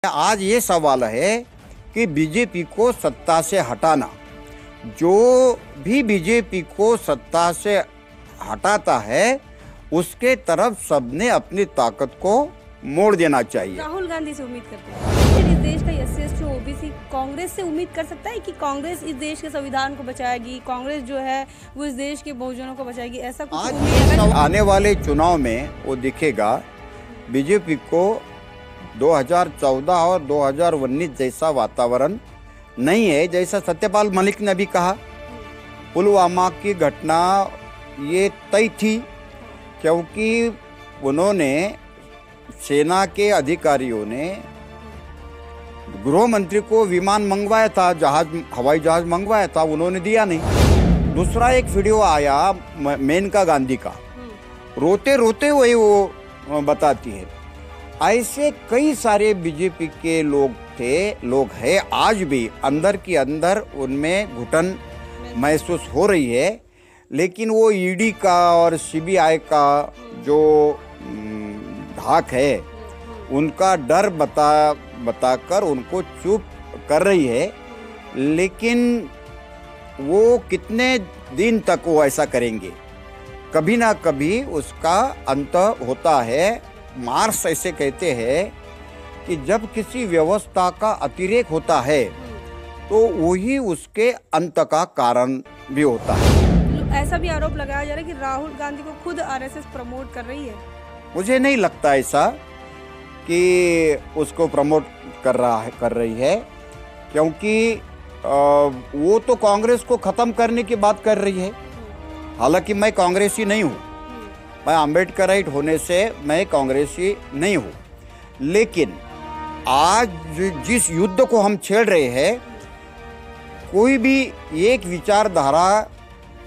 आज ये सवाल है कि बीजेपी को सत्ता से हटाना, जो भी बीजेपी को सत्ता से हटाता है उसके तरफ सबने अपनी ताकत को मोड़ देना चाहिए। राहुल गांधी से उम्मीद करते हैं इस देश का एससी ओबीसी कांग्रेस से उम्मीद कर सकता है कि कांग्रेस इस देश के संविधान को बचाएगी, कांग्रेस जो है वो इस देश के बहुजनों को बचाएगी, ऐसा कुछ आज आने वाले चुनाव में वो दिखेगा। बीजेपी को 2014 और 2019 जैसा वातावरण नहीं है, जैसा सत्यपाल मलिक ने भी कहा। पुलवामा की घटना ये तय थी क्योंकि उन्होंने सेना के अधिकारियों ने गृह मंत्री को विमान मंगवाया था, हवाई जहाज मंगवाया था, उन्होंने दिया नहीं। दूसरा एक वीडियो आया मेनका गांधी का, रोते रोते वही वो बताती है। ऐसे कई सारे बीजेपी के लोग हैं, आज भी अंदर की अंदर उनमें घुटन महसूस हो रही है। लेकिन वो ईडी का और सीबीआई का जो धाक है, उनका डर बताकर उनको चुप कर रही है। लेकिन वो कितने दिन तक वो ऐसा करेंगे, कभी ना कभी उसका अंत होता है। मार्क्स ऐसे कहते हैं कि जब किसी व्यवस्था का अतिरेक होता है तो वही उसके अंत का कारण भी होता है। ऐसा भी आरोप लगाया जा रहा है कि राहुल गांधी को खुद आरएसएस प्रमोट कर रही है। मुझे नहीं लगता ऐसा कि उसको प्रमोट कर रही है, क्योंकि वो तो कांग्रेस को खत्म करने की बात कर रही है। हालांकि मैं कांग्रेसी नहीं हूँ, मैं अम्बेडकराइट होने से मैं कांग्रेसी नहीं हूँ, लेकिन आज जिस युद्ध को हम छेड़ रहे हैं, कोई भी एक विचारधारा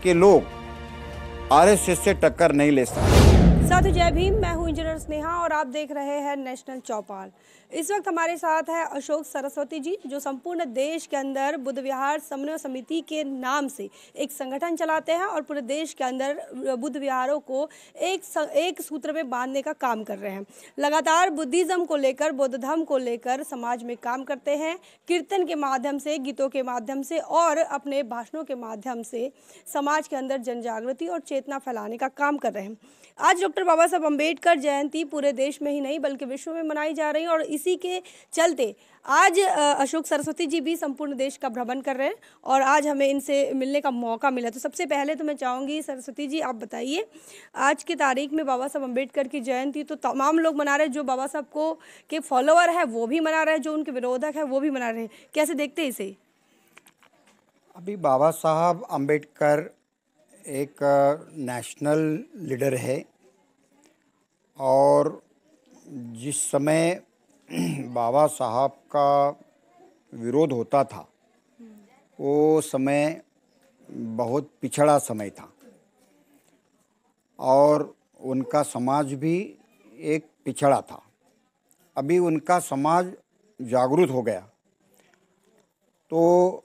के लोग आरएसएस से टक्कर नहीं ले सकते। साथियों जय भीम, मैं हूं इंजीनियर स्नेहा और आप देख रहे हैं नेशनल चौपाल। इस वक्त हमारे साथ है अशोक सरस्वती जी, जो संपूर्ण देश के अंदर बुद्ध विहार समन्वय समिति के नाम से एक संगठन चलाते हैं और पूरे देश के अंदर बुद्ध विहारों को एक सूत्र में बांधने का काम कर रहे हैं। लगातार बुद्धिज्म को लेकर, बौद्ध धर्म को लेकर समाज में काम करते हैं। कीर्तन के माध्यम से, गीतों के माध्यम से और अपने भाषणों के माध्यम से समाज के अंदर जन जागृति और चेतना फैलाने का काम कर रहे हैं। आज डॉक्टर बाबा साहब अम्बेडकर जयंती पूरे देश में ही नहीं बल्कि विश्व में मनाई जा रही है और इसी के चलते आज अशोक सरस्वती जी भी संपूर्ण देश का भ्रमण कर रहे हैं और आज हमें इनसे मिलने का मौका मिला। तो सबसे पहले तो मैं चाहूँगी सरस्वती जी, आप बताइए, आज की तारीख में बाबा साहब अम्बेडकर की जयंती तो तमाम लोग मना रहे हैं, जो बाबा साहब को के फॉलोअर है वो भी मना रहे हैं, जो उनके विरोधक है वो भी मना रहे हैं, कैसे देखते हैं इसे? अभी बाबा साहब अम्बेडकर एक नेशनल लीडर है और जिस समय बाबा साहब का विरोध होता था वो समय बहुत पिछड़ा समय था और उनका समाज भी एक पिछड़ा था। अभी उनका समाज जागरूक हो गया, तो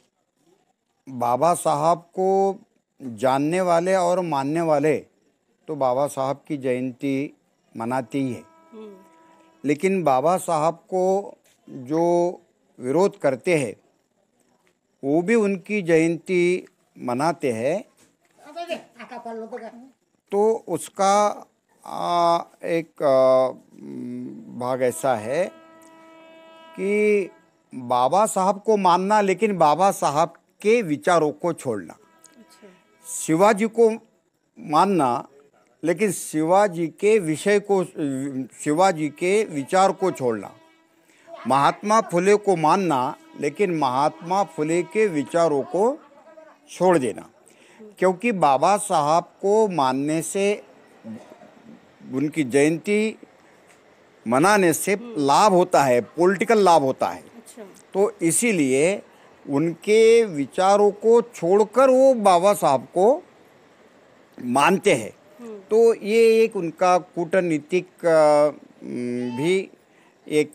बाबा साहब को जानने वाले और मानने वाले तो बाबा साहब की जयंती मनाते ही है, लेकिन बाबा साहब को जो विरोध करते हैं वो भी उनकी जयंती मनाते हैं। तो उसका एक भाग ऐसा है कि बाबा साहब को मानना लेकिन बाबा साहब के विचारों को छोड़ना, शिवाजी को मानना लेकिन शिवाजी के विषय को, शिवाजी के विचार को छोड़ना, महात्मा फुले को मानना लेकिन महात्मा फुले के विचारों को छोड़ देना। क्योंकि बाबा साहब को मानने से, उनकी जयंती मनाने से लाभ होता है, पॉलिटिकल लाभ होता है। तो इसीलिए उनके विचारों को छोड़कर वो बाबा साहब को मानते हैं। तो ये एक उनका कूटनीतिक भी एक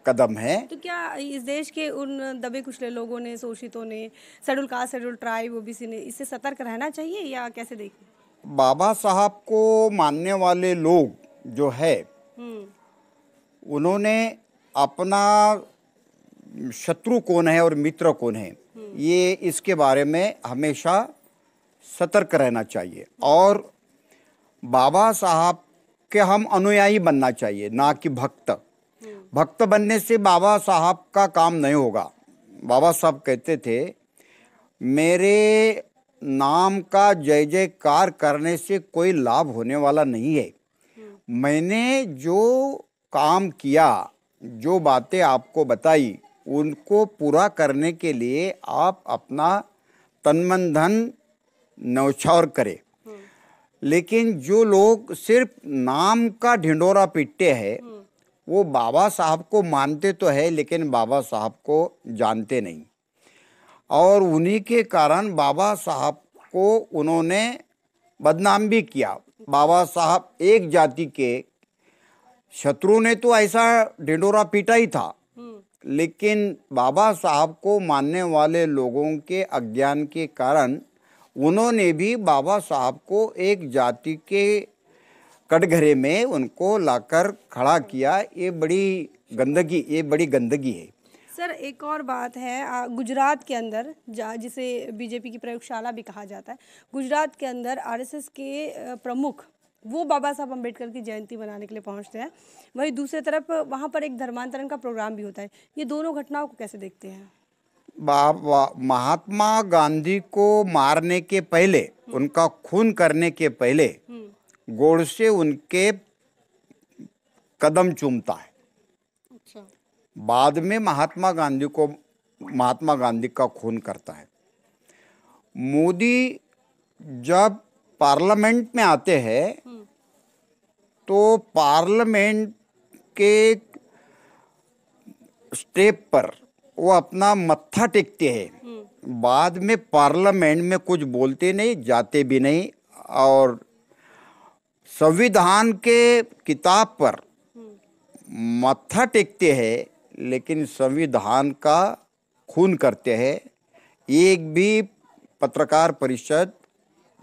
कदम है। तो क्या इस देश के उन दबे कुचले लोगों ने, शोषितों ने, schedule caste, schedule tribe, OBC ने इससे सतर्क रहना चाहिए या कैसे देखें? बाबा साहब को मानने वाले लोग जो है उन्होंने अपना शत्रु कौन है और मित्र कौन है, ये इसके बारे में हमेशा सतर्क रहना चाहिए। और बाबा साहब के हम अनुयायी बनना चाहिए, ना कि भक्त। भक्त बनने से बाबा साहब का काम नहीं होगा। बाबा साहब कहते थे, मेरे नाम का जय जयकार करने से कोई लाभ होने वाला नहीं है। मैंने जो काम किया, जो बातें आपको बताई, उनको पूरा करने के लिए आप अपना तन मन धन न्यौछावर करें। लेकिन जो लोग सिर्फ नाम का ढिंढोरा पीटते हैं, वो बाबा साहब को मानते तो है लेकिन बाबा साहब को जानते नहीं। और उन्हीं के कारण बाबा साहब को उन्होंने बदनाम भी किया। बाबा साहब एक जाति के शत्रु ने तो ऐसा ढिंढोरा पीटा ही था, लेकिन बाबा साहब को मानने वाले लोगों के अज्ञान के कारण उन्होंने भी बाबा साहब को एक जाति के कटघरे में उनको लाकर खड़ा किया। ये बड़ी गंदगी है। सर, एक और बात है, गुजरात के अंदर जिसे बीजेपी की प्रयोगशाला भी कहा जाता है, गुजरात के अंदर आरएसएस के प्रमुख वो बाबा साहब अम्बेडकर की जयंती मनाने के लिए पहुंचते हैं। वहीं दूसरी तरफ वहां पर एक धर्मांतरण का प्रोग्राम भी होता है। ये दोनों घटनाओं को कैसे देखते हैं? महात्मा गांधी को मारने के पहले, उनका खून करने के पहले गोडसे उनके कदम चूमता है। अच्छा। बाद में महात्मा गांधी का खून करता है। मोदी जब पार्लियामेंट में आते हैं तो पार्लियामेंट के स्टेप पर वो अपना मत्था टेकते हैं। बाद में पार्लियामेंट में कुछ बोलते नहीं, जाते भी नहीं, और संविधान के किताब पर मत्था टेकते हैं लेकिन संविधान का खून करते हैं। एक भी पत्रकार परिषद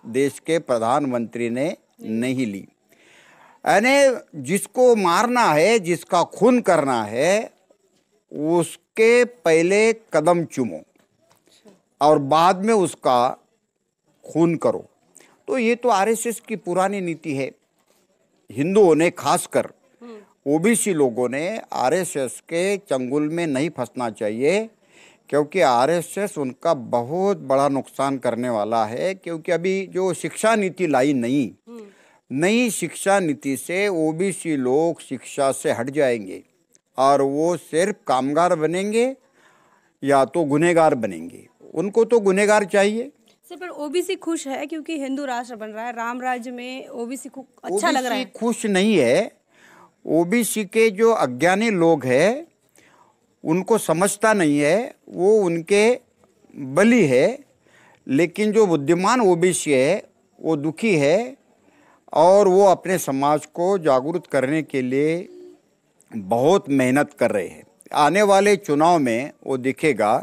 देश के प्रधानमंत्री ने नहीं ली। यानी जिसको मारना है, जिसका खून करना है, उसके पहले कदम चूमो और बाद में उसका खून करो। तो ये तो आरएसएस की पुरानी नीति है। हिंदुओं ने, खासकर ओबीसी लोगों ने आरएसएस के चंगुल में नहीं फंसना चाहिए, क्योंकि आरएसएस उनका बहुत बड़ा नुकसान करने वाला है। क्योंकि अभी जो शिक्षा नीति लाई, नई शिक्षा नीति से ओबीसी लोग शिक्षा से हट जाएंगे और वो सिर्फ कामगार बनेंगे या तो गुनहगार बनेंगे। उनको तो गुनहगार चाहिए। सर, पर ओबीसी खुश है क्योंकि हिंदू राष्ट्र बन रहा है, राम राज्य में ओबीसी को अच्छा लग रहा है। खुश नहीं है। ओबीसी के जो अज्ञानी लोग हैं उनको समझता नहीं है, वो उनके बली है। लेकिन जो बुद्धिमान ओबीसी है वो दुखी है और वो अपने समाज को जागरूक करने के लिए बहुत मेहनत कर रहे हैं। आने वाले चुनाव में वो दिखेगा।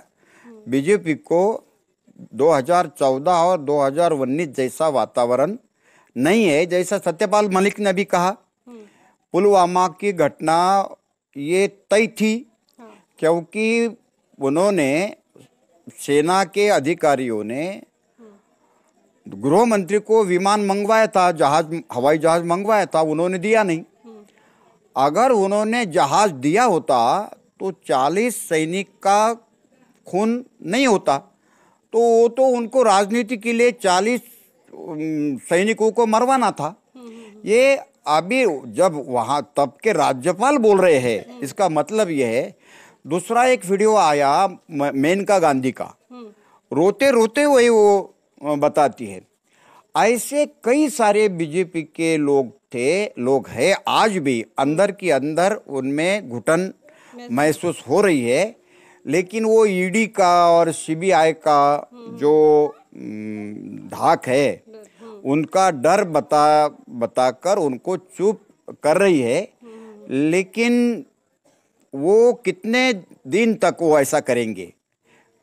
बीजेपी को 2014 और 2019 जैसा वातावरण नहीं है। जैसा सत्यपाल मलिक ने भी कहा, पुलवामा की घटना ये तय थी, क्योंकि उन्होंने, सेना के अधिकारियों ने गृह मंत्री को विमान मंगवाया था, हवाई जहाज मंगवाया था, उन्होंने दिया नहीं। अगर उन्होंने जहाज दिया होता तो 40 सैनिक का खून नहीं होता। तो वो तो उनको राजनीति के लिए 40 सैनिकों को मरवाना था। ये अभी जब वहाँ तब के राज्यपाल बोल रहे हैं, इसका मतलब ये है। दूसरा एक वीडियो आया मेनका गांधी का, रोते रोते वही वो बताती है। ऐसे कई सारे बीजेपी के लोग हैं, आज भी अंदर की अंदर उनमें घुटन महसूस हो रही है। लेकिन वो ईडी का और सीबीआई का जो धाक है, उनका डर बताकर उनको चुप कर रही है। लेकिन वो कितने दिन तक वो ऐसा करेंगे?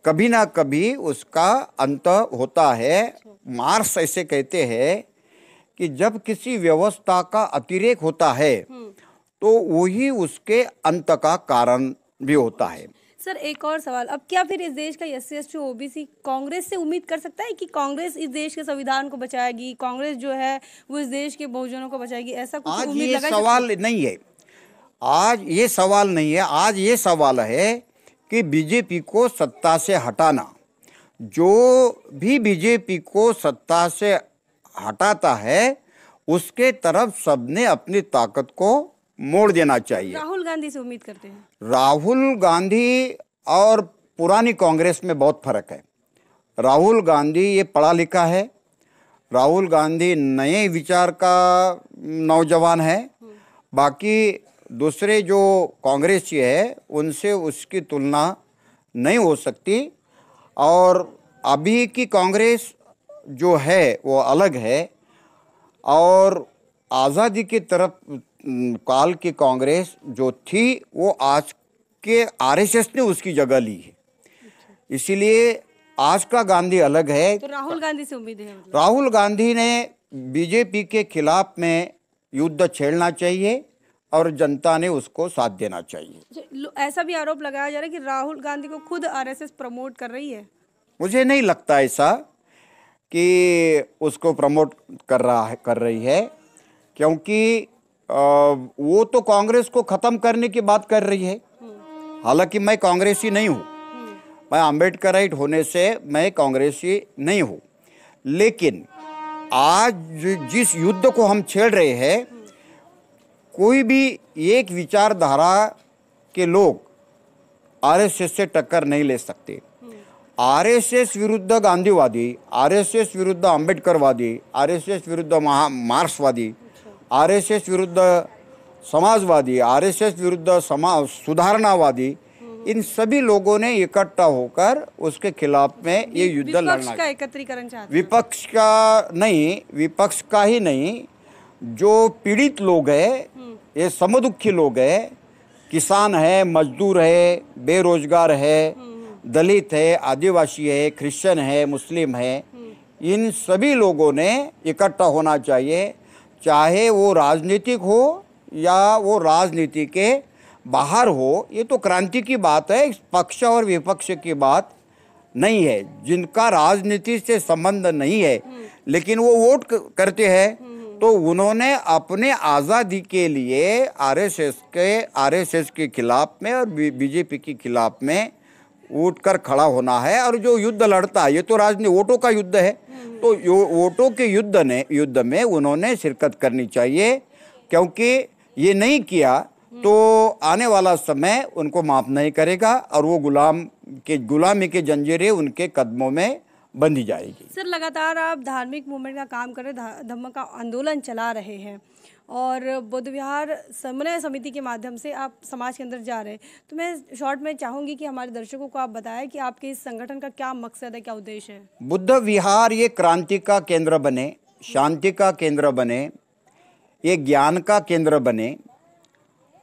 कभी ना कभी उसका अंत होता है। मार्क्स ऐसे कहते हैं कि जब किसी व्यवस्था का अतिरेक होता है तो वही उसके अंत का कारण भी होता है। सर एक और सवाल, अब क्या फिर इस देश का SC/ST OBC कांग्रेस से उम्मीद कर सकता है कि कांग्रेस इस देश के संविधान को बचाएगी, कांग्रेस जो है वो इस देश के बहुजनों को बचाएगी, ऐसा कुछ आज उम्मीद ये लगा सवाल नहीं है, आज ये सवाल नहीं है, आज ये सवाल है कि बीजेपी को सत्ता से हटाना। जो भी बीजेपी को सत्ता से हटाता है उसके तरफ सबने अपनी ताकत को मोड़ देना चाहिए। राहुल गांधी से उम्मीद करते हैं? राहुल गांधी और पुरानी कांग्रेस में बहुत फर्क है। राहुल गांधी ये पढ़ा लिखा है, राहुल गांधी नए विचार का नौजवान है। बाकी दूसरे जो कांग्रेसी है उनसे उसकी तुलना नहीं हो सकती। और अभी की कांग्रेस जो है वो अलग है, और आज़ादी की तरफ काल की कांग्रेस जो थी वो आज के RSS ने उसकी जगह ली है। इसीलिए आज का गांधी अलग है। तो राहुल गांधी से उम्मीद है मतलब? राहुल गांधी ने बीजेपी के खिलाफ में युद्ध छेड़ना चाहिए और जनता ने उसको साथ देना चाहिए। ऐसा भी आरोप लगाया जा रहा है कि राहुल गांधी को खुद RSS प्रमोट कर रही है। मुझे नहीं लगता ऐसा कि उसको प्रमोट कर रही है, क्योंकि वो तो कांग्रेस को खत्म करने की बात कर रही है। हालांकि मैं कांग्रेसी नहीं हूँ, मैं अम्बेडकराइट होने से मैं कांग्रेसी नहीं हूँ, लेकिन आज जिस युद्ध को हम छेड़ रहे हैं, कोई भी एक विचारधारा के लोग RSS से टक्कर नहीं ले सकते। RSS विरुद्ध गांधीवादी, RSS विरुद्ध अम्बेडकरवादी, RSS विरुद्ध मार्क्सवादी, RSS विरुद्ध समाजवादी, RSS विरुद्ध सुधारणावादी, इन सभी लोगों ने इकट्ठा होकर उसके खिलाफ में ये युद्ध लड़ना। विपक्ष का एकत्रीकरण चाहते हैं? विपक्ष का नहीं, विपक्ष का ही नहीं, जो पीड़ित लोग हैं, ये समदुखी लोग हैं, किसान है, मजदूर है, बेरोजगार है, दलित है, आदिवासी है, क्रिश्चियन है, मुस्लिम है, इन सभी लोगों ने इकट्ठा होना चाहिए। चाहे वो राजनीतिक हो या वो राजनीति के बाहर हो, ये तो क्रांति की बात है, पक्ष और विपक्ष की बात नहीं है। जिनका राजनीति से संबंध नहीं है लेकिन वो वोट करते हैं, तो उन्होंने अपने आज़ादी के लिए RSS के खिलाफ में और बीजेपी के खिलाफ में उठकर खड़ा होना है। और जो युद्ध लड़ता है ये तो राजनीति वोटों का युद्ध है, तो वोटों के युद्ध में उन्होंने शिरकत करनी चाहिए, क्योंकि ये नहीं किया तो आने वाला समय उनको माफ नहीं करेगा और वो गुलामी के जंजीरें उनके कदमों में बंधी जाएगी। सर लगातार आप धार्मिक मूवमेंट का काम कर रहे, धम्म का आंदोलन चला रहे हैं और बुद्ध विहार समन्वय समिति के माध्यम से आप समाज के अंदर जा रहे हैं, तो मैं शॉर्ट में चाहूंगी कि हमारे दर्शकों को आप बताएं कि आपके इस संगठन का क्या मकसद है, क्या उद्देश्य है? बुद्ध विहार ये क्रांति का केंद्र बने, शांति का केंद्र बने, ये ज्ञान का केंद्र बने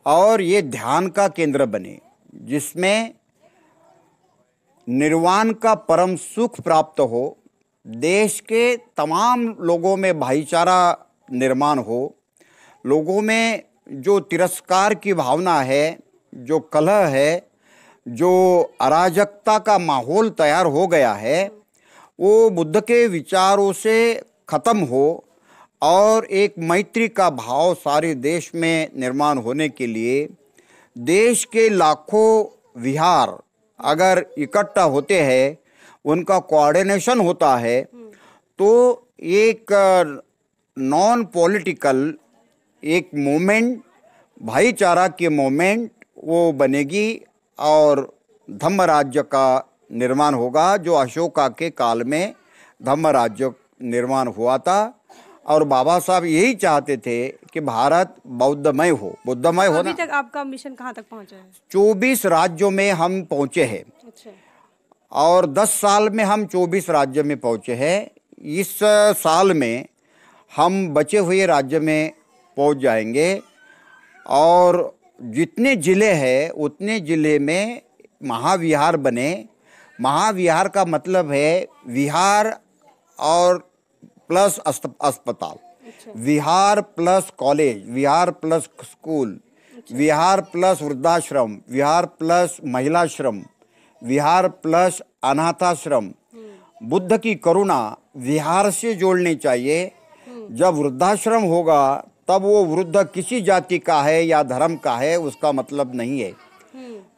और ये ध्यान का केंद्र बने, जिसमें निर्वाण का परम सुख प्राप्त हो, देश के तमाम लोगों में भाईचारा निर्माण हो, लोगों में जो तिरस्कार की भावना है, जो कलह है, जो अराजकता का माहौल तैयार हो गया है, वो बुद्ध के विचारों से खत्म हो और एक मैत्री का भाव सारे देश में निर्माण होने के लिए देश के लाखों विहार अगर इकट्ठा होते हैं, उनका कोऑर्डिनेशन होता है, तो एक नॉन पॉलिटिकल एक मूवमेंट, भाईचारा की मूवमेंट वो बनेगी और धम्म राज्य का निर्माण होगा, जो अशोका के काल में धम्म राज्य निर्माण हुआ था। और बाबा साहब यही चाहते थे कि भारत बौद्धमय हो, बुद्धमय होना। अभी तक आपका मिशन कहाँ तक पहुँचा है? 24 राज्यों में हम पहुँचे हैं। अच्छा। और 10 साल में हम 24 राज्य में पहुँचे हैं। इस साल में हम बचे हुए राज्य में पहुँच जाएंगे और जितने ज़िले हैं उतने ज़िले में महाविहार बने। महाविहार का मतलब है विहार और प्लस अस्पताल, विहार प्लस कॉलेज, विहार प्लस स्कूल, विहार प्लस वृद्धाश्रम, विहार प्लस महिलाश्रम, विहार प्लस अनाथाश्रम। बुद्ध की करुणा विहार से जोड़नी चाहिए। जब वृद्धाश्रम होगा तब वो वृद्ध किसी जाति का है या धर्म का है उसका मतलब नहीं है।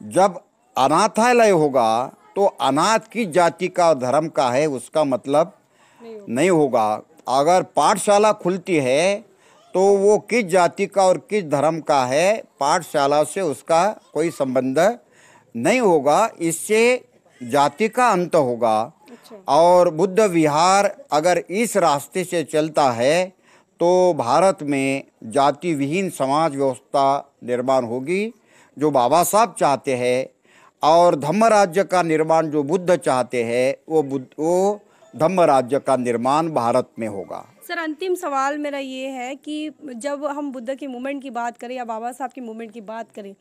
जब अनाथालय होगा तो अनाथ की जाति का और धर्म का है उसका मतलब नहीं होगा। अगर पाठशाला खुलती है तो वो किस जाति का और किस धर्म का है पाठशाला से उसका कोई संबंध नहीं होगा। इससे जाति का अंत होगा। और बुद्ध विहार अगर इस रास्ते से चलता है तो भारत में जाति विहीन समाज व्यवस्था निर्माण होगी जो बाबा साहब चाहते हैं। और धम्म राज्य का निर्माण जो बुद्ध चाहते हैं वो धम्म राज्य का निर्माण भारत में होगा। सर, अंतिम सवाल मेरा ये है कि जब हम बुद्ध की मूवमेंट की बात करें या बाबा साहब की मूवमेंट की बात करें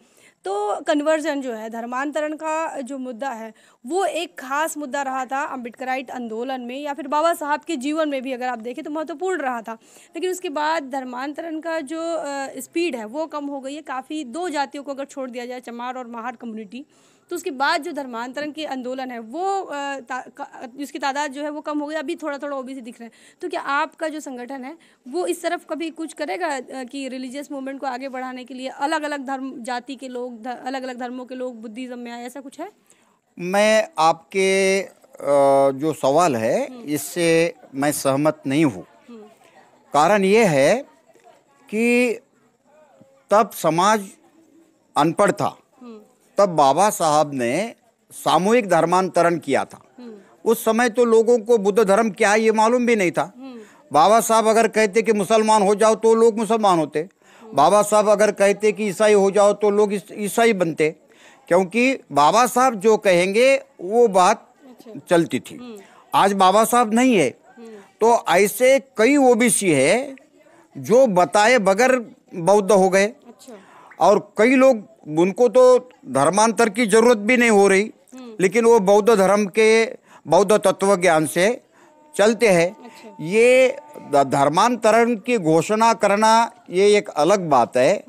तो कन्वर्जन जो है, धर्मांतरण का जो मुद्दा है वो एक खास मुद्दा रहा था अम्बेडकराइट आंदोलन में, या फिर बाबा साहब के जीवन में भी अगर आप देखें तो महत्वपूर्ण रहा था। लेकिन उसके बाद धर्मांतरण का जो स्पीड है वो कम हो गई है काफ़ी। दो जातियों को अगर छोड़ दिया जाए, चमार और महार कम्युनिटी, तो उसके बाद जो धर्मांतरण के आंदोलन है वो उसकी तादाद जो है वो कम हो गई। अभी थोड़ा थोड़ा ओबीसी दिख रहा है। तो क्या आपका जो संगठन है वो इस तरफ कभी कुछ करेगा कि रिलीजियस मूवमेंट को आगे बढ़ाने के लिए अलग अलग धर्म जाति के लोग, अलग अलग धर्मों के लोग बुद्धिज्म में आए, ऐसा कुछ है? मैं आपके जो सवाल है इससे मैं सहमत नहीं हूँ। कारण ये है कि तब समाज अनपढ़ था, तब बाबा साहब ने सामूहिक धर्मांतरण किया था। उस समय तो लोगों को बुद्ध धर्म क्या है ये मालूम भी नहीं था। बाबा साहब अगर कहते कि मुसलमान हो जाओ तो लोग मुसलमान होते। बाबा साहब अगर कहते कि ईसाई हो जाओ तो लोग ईसाई बनते, क्योंकि बाबा साहब जो कहेंगे वो बात चलती थी। आज बाबा साहब नहीं है तो ऐसे कई ओबीसी है जो बताए बगैर बौद्ध हो गए। और कई लोग उनको तो धर्मांतर की जरूरत भी नहीं हो रही, लेकिन वो बौद्ध धर्म के बौद्ध तत्व ज्ञान से चलते हैं। ये धर्मांतरण की घोषणा करना ये एक अलग बात है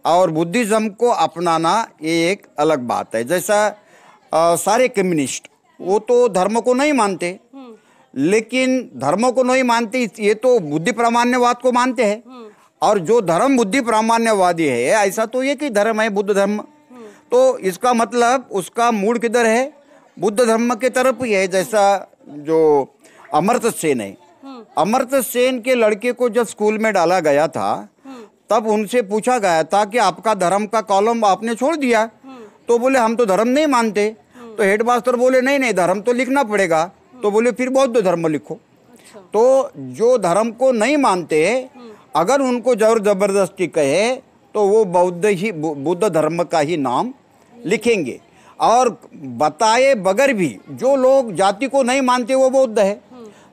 और बुद्धिज्म को अपनाना ये एक अलग बात है। जैसा सारे कम्युनिस्ट वो तो धर्म को नहीं मानते, लेकिन धर्मों को नहीं मानते ये तो बुद्धि प्रामाण्यवाद को मानते हैं। और जो धर्म बुद्धि प्रामाण्यवादी है ऐसा तो एक ही धर्म है बुद्ध धर्म। तो इसका मतलब उसका मूल किधर है? बुद्ध धर्म के तरफ ही है। जैसा जो अमर्त्य सेन है, अमर्त्य सेन के लड़के को जब स्कूल में डाला गया था तब उनसे पूछा गया था कि आपका धर्म का कॉलम आपने छोड़ दिया। तो बोले हम तो धर्म नहीं मानते। तो हेडमास्टर बोले नहीं नहीं धर्म तो लिखना पड़ेगा। तो बोले फिर बौद्ध धर्म लिखो। तो जो धर्म को नहीं मानते अगर उनको जोर जबरदस्ती कहे तो वो बुद्ध धर्म का ही नाम लिखेंगे। और बताए बगैर भी जो लोग जाति को नहीं मानते वो बौद्ध है,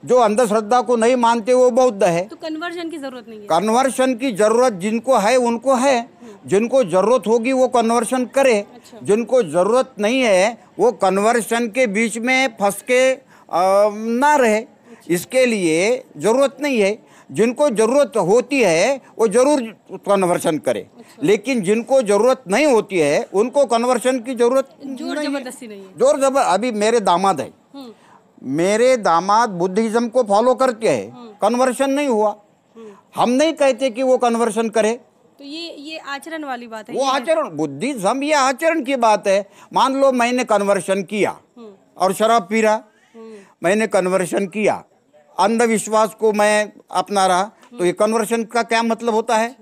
जो अंधश्रद्धा को नहीं मानते वो बौद्ध है। तो कन्वर्जन की जरूरत नहीं है। कन्वर्शन की जरूरत जिनको है उनको है। जिनको जरूरत होगी वो कन्वर्शन करे। जिनको जरूरत नहीं है वो कन्वर्शन के बीच में फंस के ना रहे। इसके लिए जरूरत नहीं है। जिनको जरूरत होती है वो जरूर कन्वर्शन करे, लेकिन जिनको जरूरत नहीं होती है उनको कन्वर्शन की जरूरत जोर जबरदस्ती नहीं है। जोर जबर अभी मेरे दामाद है, मेरे दामाद बुद्धिज्म को फॉलो करते हैं, कन्वर्शन नहीं हुआ। हम नहीं कहते कि वो कन्वर्शन करे। तो ये आचरण वाली बात है। वो आचरण बुद्धिज्म ये आचरण की बात है। मान लो मैंने कन्वर्शन किया और शराब पी रहा, मैंने कन्वर्शन किया, अंधविश्वास को मैं अपना रहा, तो ये कन्वर्शन का क्या मतलब होता है?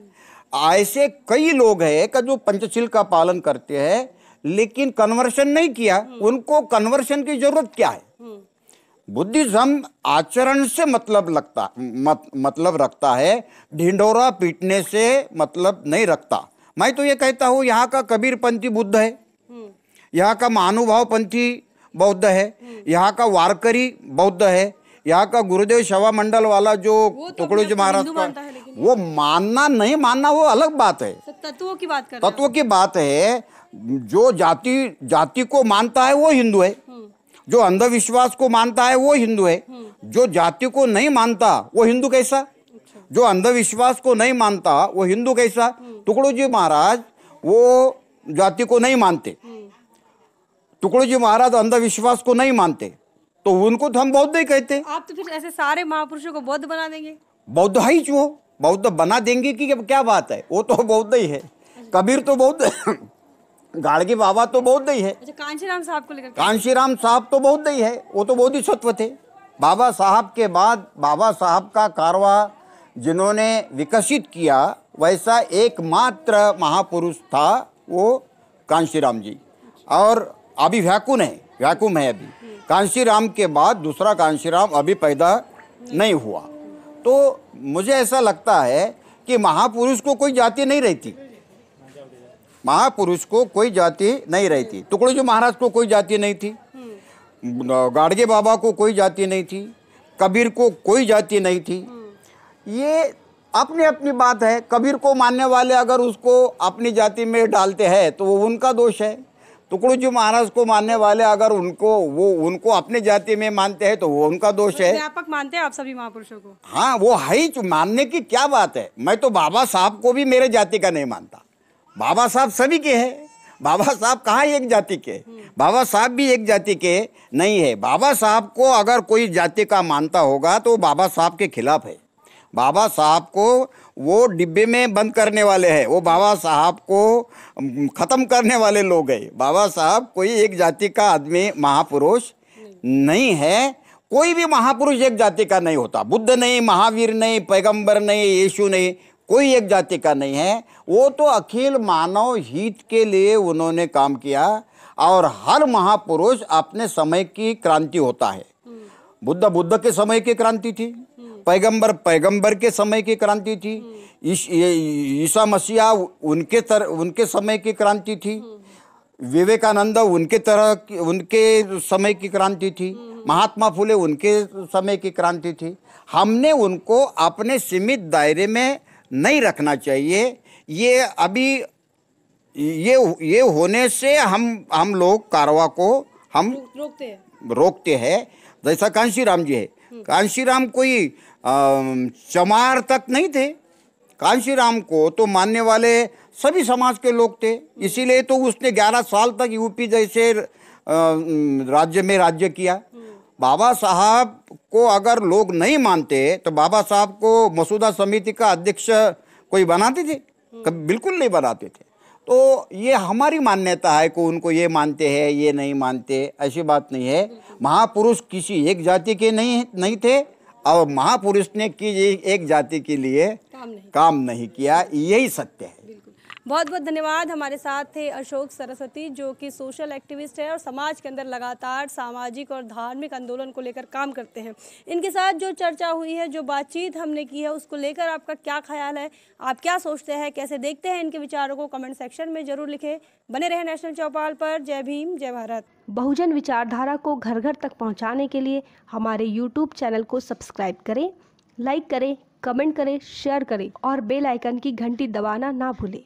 ऐसे कई लोग हैं कि जो पंचशील का पालन करते हैं लेकिन कन्वर्शन नहीं किया। उनको कन्वर्शन की जरूरत क्या है? बुद्धिज्म आचरण से मतलब रखता है, ढिंढोरा पीटने से मतलब नहीं रखता। मैं तो ये कहता हूँ यहाँ का कबीरपंथी बुद्ध है, यहाँ का महानुभाव पंथी बौद्ध है, यहाँ का वारकरी बौद्ध है, यहाँ का गुरुदेव सेवा मंडल वाला जो टुकड़ों महाराज का वो मानना नहीं मानना वो अलग बात है। तत्वों की बात कर रहे हैं। तत्वों की बात है। जो जाति को मानता है वो हिंदू है, जो अंधविश्वास को मानता है वो हिंदू है। जो जाति को नहीं मानता वो हिंदू कैसा? जो अंधविश्वास को नहीं मानता वो हिंदू कैसा? टुकड़ों जी महाराज वो जाति को नहीं मानते, टुकड़ू जी महाराज अंधविश्वास को नहीं मानते, तो उनको तो हम बौद्ध ही कहते हैं। आप तो फिर ऐसे सारे महापुरुषों को बौद्ध बना देंगे? बौद्ध ही जो बौद्ध बना देंगे कि क्या बात है, वो तो बौद्ध ही है। कबीर तो बौद्ध है, गाड़गी बाबा तो बौद्ध ही है। अच्छा, कांशीराम साहब को लेकर? कांशीराम साहब तो बौद्ध ही है, वो तो बोधिसत्व थे। बाबा साहब के बाद बाबा साहब का कारवा जिन्होंने विकसित किया, वैसा एकमात्र महापुरुष था वो कांशीराम जी। और अभी वैकुम है अभी। कांशीराम के बाद दूसरा कांशीराम अभी पैदा नहीं हुआ। तो मुझे ऐसा लगता है कि महापुरुष को कोई जाति नहीं रहती, महापुरुष को कोई जाति नहीं रहती। टुकड़ू जी महाराज को कोई जाति नहीं थी, गाड़गे बाबा को कोई जाति नहीं थी, कबीर को कोई जाति नहीं थी। ये अपनी अपनी बात है। कबीर को मानने वाले अगर उसको अपनी जाति में डालते हैं तो वो उनका दोष है। टुकड़ू जी महाराज को मानने वाले अगर उनको अपने जाति में मानते हैं तो वो उनका दोष है। व्यापक मानते हैं आप सभी महापुरुषों को? हाँ, वो है ही, मानने की क्या बात है। मैं तो बाबा साहब को भी मेरे जाति का नहीं मानता। बाबा साहब सभी के हैं। बाबा साहब कहाँ एक जाति के? बाबा साहब भी एक जाति के नहीं है। बाबा साहब को अगर कोई जाति का मानता होगा तो बाबा साहब के खिलाफ है। बाबा साहब को वो डिब्बे में बंद करने वाले हैं, वो बाबा साहब को ख़त्म करने वाले लोग हैं। बाबा साहब कोई एक जाति का आदमी महापुरुष नहीं है। कोई भी महापुरुष एक जाति का नहीं होता। बुद्ध नहीं, महावीर नहीं, पैगंबर नहीं, यीशु नहीं, कोई एक जाति का नहीं है। वो तो अखिल मानव हित के लिए उन्होंने काम किया। और हर महापुरुष अपने समय की क्रांति होता है। बुद्ध के समय की क्रांति थी, पैगंबर के समय की क्रांति थी, ईसा मसीहा उनके समय की क्रांति थी, विवेकानंद उनके समय की क्रांति थी, महात्मा फुले उनके समय की क्रांति थी। हमने उनको अपने सीमित दायरे में नहीं रखना चाहिए। ये अभी ये होने से हम लोग कारवा को हम रोकते हैं। जैसा कांशीराम जी है, कांशीराम कोई चमार तक नहीं थे। कांशीराम को तो मानने वाले सभी समाज के लोग थे। इसीलिए तो उसने 11 साल तक यूपी जैसे राज्य में राज्य किया। बाबा साहब को अगर लोग नहीं मानते तो बाबा साहब को मसूदा समिति का अध्यक्ष कोई बनाते थे? कभी बिल्कुल नहीं बनाते थे। तो ये हमारी मान्यता है कि उनको ये मानते हैं, ये नहीं मानते, ऐसी बात नहीं है। महापुरुष किसी एक जाति के नहीं थे और महापुरुष ने किसी एक जाति के लिए काम नहीं किया। यही सत्य है। बहुत बहुत धन्यवाद। हमारे साथ थे अशोक सरस्वती, जो कि सोशल एक्टिविस्ट है और समाज के अंदर लगातार सामाजिक और धार्मिक आंदोलन को लेकर काम करते हैं। इनके साथ जो चर्चा हुई है, जो बातचीत हमने की है, उसको लेकर आपका क्या ख्याल है? आप क्या सोचते हैं, कैसे देखते हैं इनके विचारों को? कमेंट सेक्शन में जरूर लिखें। बने रहे नेशनल चौपाल पर। जय भीम, जय भारत। बहुजन विचारधारा को घर घर तक पहुँचाने के लिए हमारे YouTube चैनल को सब्सक्राइब करें, लाइक करें, कमेंट करें, शेयर करें और बेल आइकन की घंटी दबाना ना भूलें।